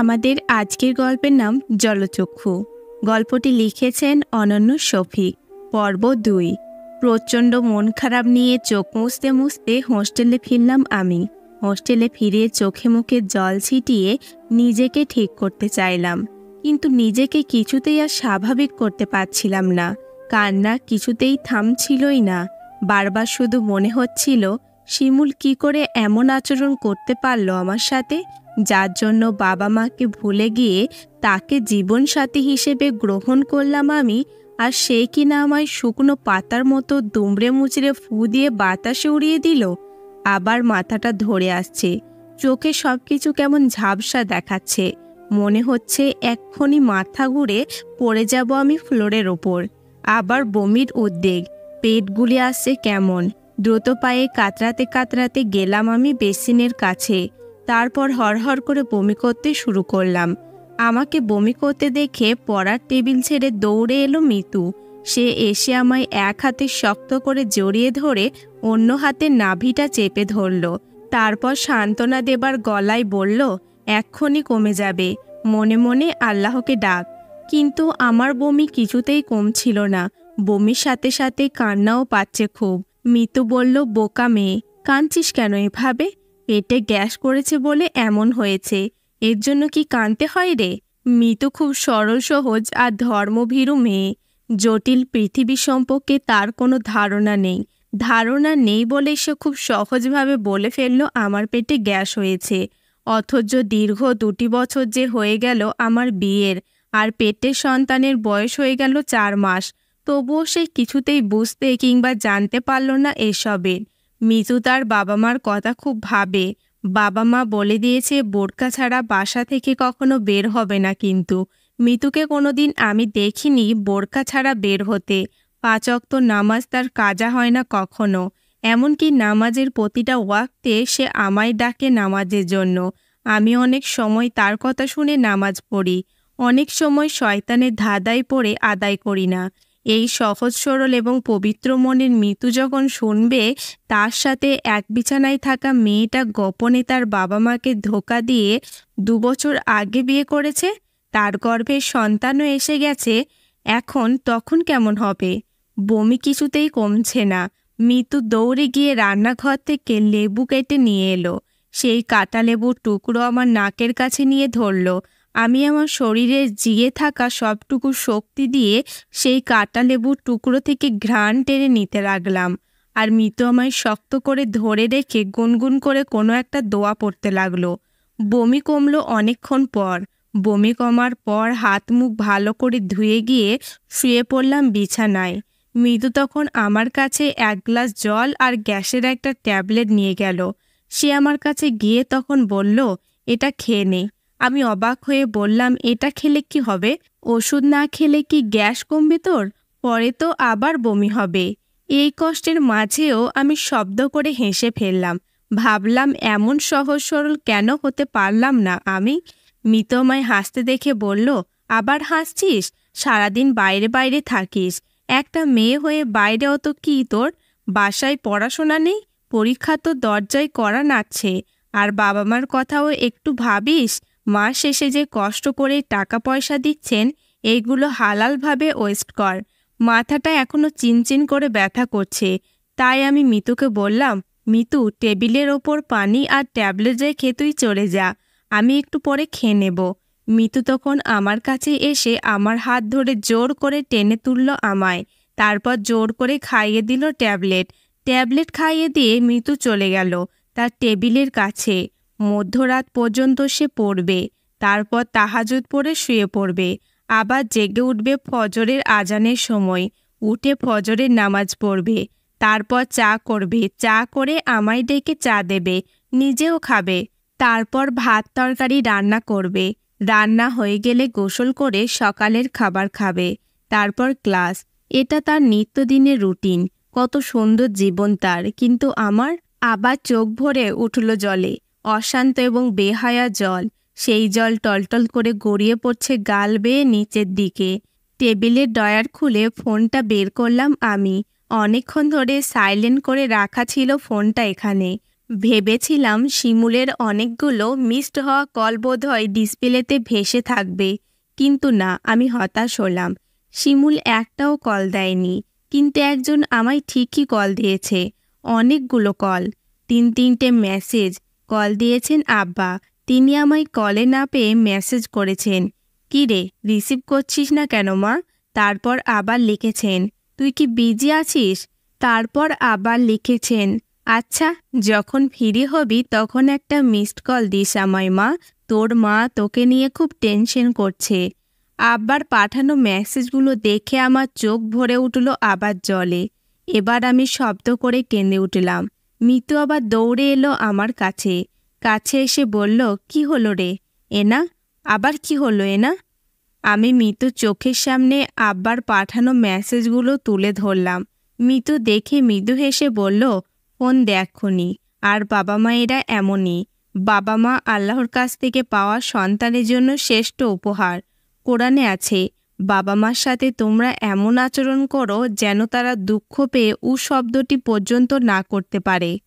আমাদের আজকের গল্পের নাম জলচক্ষু। গল্পটি লিখেছেন অনন্য শফিক। পর্ব ২। প্রচণ্ড মন খারাপ নিয়ে চোখ মুছতে মুছতে হোস্টেলে ফিরলাম আমি। হোস্টেলে ফিরে চোখে মুখে জল ছিটিয়ে নিজেকে ঠিক করতে চাইলাম, কিন্তু নিজেকে কিছুতেই আর স্বাভাবিক করতে পারছিলাম না। কান্না কিছুতেই থামছিলই না। বারবার শুধু মনে হচ্ছিল, শিমুল কি করে এমন আচরণ করতে পারলো আমার সাথে, যার জন্য বাবা মাকে ভুলে গিয়ে তাকে জীবনসাথী হিসেবে গ্রহণ করলাম আমি, আর সে কিনা আমায় শুকনো পাতার মতো দুমড়ে মুচড়ে ফু দিয়ে বাতাসে উড়িয়ে দিল। আবার মাথাটা ধরে আসছে, চোখে সব কিছু কেমন ঝাপসা দেখাচ্ছে। মনে হচ্ছে এক্ষুনি মাথা ঘুরে পড়ে যাব আমি ফ্লোরের ওপর। আবার বমির উদ্বেগ, পেট গুলে আসছে কেমন। দ্রুত পায়ে কাতরাতে কাতরাতে গেলাম আমি বেসিনের কাছে। তারপর হরহর করে বমি করতে শুরু করলাম। আমাকে বমি করতে দেখে পড়ার টেবিল ছেড়ে দৌড়ে এলো মিতু। সে এসে আমায় এক হাতে শক্ত করে জড়িয়ে ধরে অন্য হাতে নাভিটা চেপে ধরল। তারপর সান্ত্বনা দেবার গলায় বলল, এক্ষুনি কমে যাবে, মনে মনে আল্লাহকে ডাক। কিন্তু আমার বমি কিছুতেই কমছিল না। বমির সাথে সাথে কান্নাও পাচ্ছে খুব। মিতু বলল, বোকা মেয়ে, কাঁদছিস কেন এভাবে? পেটে গ্যাস করেছে বলে এমন হয়েছে, এর জন্য কি কাঁদতে হয় রে? মিতু খুব সরল সহজ আর ধর্মভীরু মেয়ে। জটিল পৃথিবী সম্পর্কে তার কোনো ধারণা নেই বলে সে খুব সহজভাবে বলে ফেলল আমার পেটে গ্যাস হয়েছে। অথচ দীর্ঘ ২টি বছর যে হয়ে গেল আমার বিয়ের, আর পেটের সন্তানের বয়স হয়ে গেল ৪ মাস, তবুও সে কিছুতেই বুঝতে কিংবা জানতে পারল না এসবের। মিতু তার বাবা মার কথা খুব ভাবে। বাবা মা বলে দিয়েছে বোরকা ছাড়া বাসা থেকে কখনো বের হবে না, কিন্তু মিতুকে কোনোদিন আমি দেখিনি বোরকা ছাড়া বের হতে। ৫ ওয়াক্ত নামাজ তার কাজা হয় না কখনো। এমনকি নামাজের প্রতিটা ওয়াক্তে সে আমায় ডাকে নামাজের জন্য। আমি অনেক সময় তার কথা শুনে নামাজ পড়ি, অনেক সময় শয়তানের ধাঁধায় পড়ে আদায় করি না। এই সহজ সরল এবং পবিত্র মনের মিতু যখন শুনবে তার সাথে এক বিছানায় থাকা মেয়েটা গোপনে তার বাবা মাকে ধোঁকা দিয়ে ২ বছর আগে বিয়ে করেছে, তার গর্ভে সন্তানও এসে গেছে, তখন কেমন হবে? বমি কিছুতেই কমছে না। মিতু দৌড়ে গিয়ে রান্নাঘর থেকে লেবু কেটে নিয়ে এলো। সেই কাটা লেবুর টুকরো আমার নাকের কাছে নিয়ে ধরল। আমি আমার শরীরে জিয়ে থাকা সবটুকু শক্তি দিয়ে সেই কাটা লেবুর টুকরো থেকে ঘ্রাণ টেনে নিতে লাগলাম। আর মিতু আমায় শক্ত করে ধরে রেখে গুনগুন করে কোনো একটা দোয়া পড়তে লাগলো। বমি কমলো অনেকক্ষণ পর। বমি কমার পর হাত মুখ ভালো করে ধুয়ে গিয়ে শুয়ে পড়লাম বিছানায়। মিতু তখন আমার কাছে ১ গ্লাস জল আর গ্যাসের একটা ট্যাবলেট নিয়ে গেল। সে আমার কাছে গিয়ে তখন বলল, এটা খেয়ে নে। আমি অবাক হয়ে বললাম, এটা খেলে কি হবে? ওষুধ না খেলে কি গ্যাস কমবে তোর? পরে তো আবার বমি হবে। এই কষ্টের মাঝেও আমি শব্দ করে হেসে ফেললাম। ভাবলাম এমন সহজ সরল কেন হতে পারলাম না আমি? মিতু আমায় হাসতে দেখে বলল, আবার হাসছিস? সারাদিন বাইরে বাইরে থাকিস, একটা মেয়ে হয়ে বাইরে অত কি তোর? বাসায় পড়াশোনা নেই? পরীক্ষা তো দরজায় করা নাড়ছে। আর বাবা মার কথাও একটু ভাবিস? মাস শেষে যে কষ্ট করে টাকা পয়সা দিচ্ছেন, এইগুলো হালালভাবে ওয়েস্ট কর। মাথাটা এখনো চিনচিন করে ব্যথা করছে। তাই আমি মিতুকে বললাম, মিতু, টেবিলের ওপর পানি আর ট্যাবলেট রেখে তুই চলে যা, আমি একটু পরে খেয়ে নেব। মিতু তখন আমার কাছে এসে আমার হাত ধরে জোর করে টেনে তুলল আমায়। তারপর জোর করে খাইয়ে দিল ট্যাবলেট খাইয়ে দিয়ে মিতু চলে গেল তার টেবিলের কাছে। মধ্যরাত পর্যন্ত সে পড়বে, তারপর তাহাজ্জুদ পড়ে শুয়ে পড়বে। আবার জেগে উঠবে ফজরের আজানের সময়, উঠে ফজরের নামাজ পড়বে। তারপর চা করবে, চা করে আমায় ডেকে চা দেবে, নিজেও খাবে। তারপর ভাত তরকারি রান্না করবে। রান্না হয়ে গেলে গোসল করে সকালের খাবার খাবে। তারপর ক্লাস। এটা তার নিত্যদিনের রুটিন। কত সুন্দর জীবন তার। কিন্তু আমার? আবার চোখ ভরে উঠল জলে, অশান্ত এবং বেহায়া জল। সেই জল টলটল করে গড়িয়ে পড়ছে গাল বেয়ে নিচের দিকে। টেবিলের ড্রয়ার খুলে ফোনটা বের করলাম আমি। অনেকক্ষণ ধরে সাইলেন্ট করে রাখা ছিল ফোনটা এখানে। ভেবেছিলাম শিমুলের অনেকগুলো মিসড হওয়া কল বোধহয় ডিসপ্লেতে ভেসে থাকবে, কিন্তু না, আমি হতাশ হলাম। শিমুল একটাও কল দেয়নি, কিন্তু একজন আমায় ঠিকই কল দিয়েছে। অনেকগুলো কল, 3-3টে মেসেজ। কল দিয়েছেন আব্বা, তিনি আমায় কলে না পেয়ে মেসেজ করেছেন, "কি রে, রিসিভ করছিস না কেন মা?" তারপর আবার লিখেছেন, "তুই কি বিজি আছিস?" তারপর আবার লিখেছেন, "আচ্ছা, যখন ফ্রি হবি তখন একটা মিসড কল দিস আমায় মা, তোর মা তোকে নিয়ে খুব টেনশন করছে।" আব্বার পাঠানো মেসেজগুলো দেখে আমার চোখ ভরে উঠল আবার জলে। এবার আমি শব্দ করে কেঁদে উঠলাম। মিতু আবার দৌড়ে এলো আমার কাছে। কাছে এসে বলল, "কি হলো রে এনা? আবার কি হলো এনা?" আমি মিতুর চোখের সামনে আব্বার পাঠানো মেসেজগুলো তুলে ধরলাম। মিতু দেখে মৃদু হেসে বলল, "ফোন দেখোনি, আর বাবা মায়েরা এমনই। বাবা মা আল্লাহর কাছ থেকে পাওয়া সন্তানের জন্য শ্রেষ্ঠ উপহার। কোরআনে আছে, বাবা মার সাথে তোমরা এমন আচরণ করো যেন তারা দুঃখ পেয়ে শব্দটি পর্যন্ত না করতে পারে।"